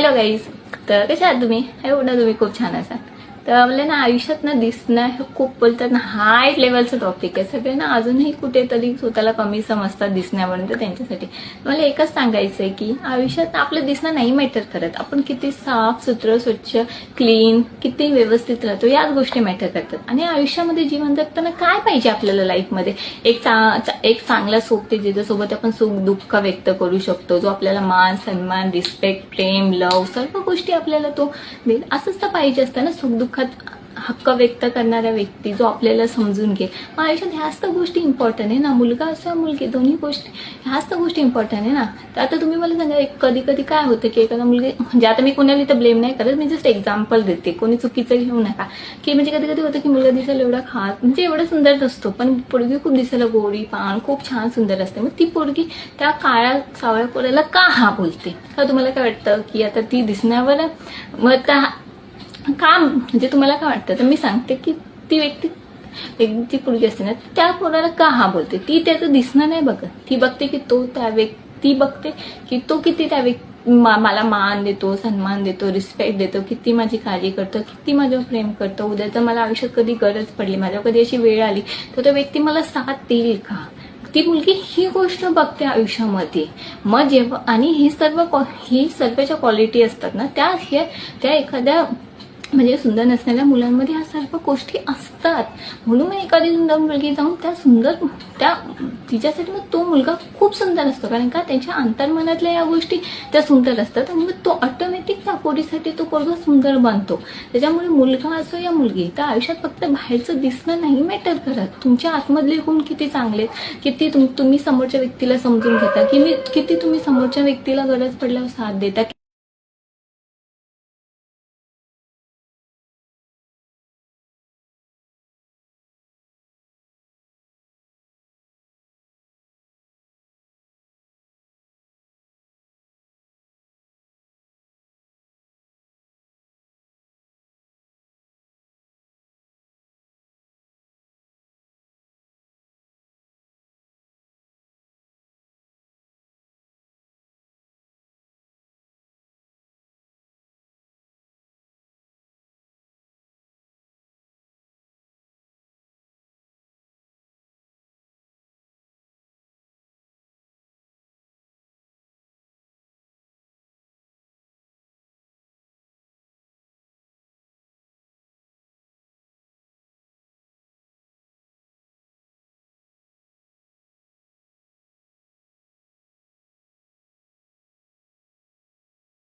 Hello guys, तर कशा आहात तुम्ही? हे ना तुम्ही खूप छान असाल. तर मला ना आयुष्यात ना दिसणं हे खूप बोलतात ना हाय लेवलचं टॉपिक आहे. सगळे ना अजूनही कुठेतरी स्वतःला कमी समजतात दिसण्यापर्यंत. त्यांच्यासाठी मला एकच सांगायचं आहे की आयुष्यात आपलं दिसणं नाही मॅटर करत. आपण किती साफ सुथरं स्वच्छ क्लीन किती व्यवस्थित राहतो याच गोष्टी मॅटर करतात. आणि आयुष्यामध्ये जीवन जगताना काय पाहिजे आपल्याला लाईफमध्ये एक चांगला सोबती ज्याच्यासोबत आपण सुख दुःख व्यक्त करू शकतो, जो आपल्याला मान सन्मान रिस्पेक्ट प्रेम लव सर्व गोष्टी आपल्याला तो देईल. असंच तर पाहिजे असतं ना. सुख दुःखात हक्क व्यक्त करणारा व्यक्ती जो आपल्याला समजून घे. मग आयुष्यात ह्याच तर गोष्टी इम्पॉर्टंट आहे ना. मुलगा असो मुलगी दोन्ही गोष्टी ह्याच तर गोष्टी इम्पॉर्टंट आहे ना. तर आता तुम्ही मला सांगा कधी कधी काय होतं की एखादा मुलगी म्हणजे आता मी कोणाला इथं ब्लेम नाही करत, मी जस्ट एक्झाम्पल देते, कोणी चुकीचं घेऊ नका. की म्हणजे कधी कधी होतं की मुलगा दिसायला एवढा खास म्हणजे एवढा सुंदर असतो, पण पोरगी खूप दिसायला गोरी पान खूप छान सुंदर असते. मग ती पोरगी त्या काळ्या सावळ्या पोराला का हा बोलते? का तुम्हाला काय वाटतं की आता ती दिसण्यावर मग त्या का म्हणजे तुम्हाला काय वाटतं? तर मी सांगते की ती व्यक्ती ती पोरगी असते ना त्या पोराला का हा बोलते? ती त्याचं दिसणं नाही बघत, ती बघते की तो त्या ती बघते की तो किती त्या मला मान देतो सन्मान देतो रिस्पेक्ट देतो, किती माझी काळजी करतो, किती माझ्यावर प्रेम करतो. उद्या जर मला आयुष्यात कधी गरज पडली, माझ्यावर कधी अशी वेळ आली तर तो व्यक्ती मला साथ देईल का? ती मुलगी ही गोष्ट बघते आयुष्यामध्ये. मग जेव्हा आणि ही सर्वच्या क्वालिटी असतात ना त्या एखाद्या म्हणजे सुंदर नसणाऱ्या मुलांमध्ये ह्या सर्व गोष्टी असतात. म्हणून मग एखादी सुंदर मुलगी जाऊन तिच्यासाठी मग तो मुलगा खूप सुंदर असतो, कारण का त्यांच्या अंतर्मनातल्या या गोष्टी त्या सुंदर असतात आणि मग तो ऑटोमॅटिक त्या पोरीसाठी तो पोरगा सुंदर बनतो. त्याच्यामुळे मुलगा असो या मुलगी तर आयुष्यात फक्त बाहेरचं दिसणं नाही मॅटर करत. तुमच्या आतमधले गुण किती चांगले, किती तुम्ही समोरच्या व्यक्तीला समजून घेता, किती तुम्ही समोरच्या व्यक्तीला गरज पडल्यावर साथ देता,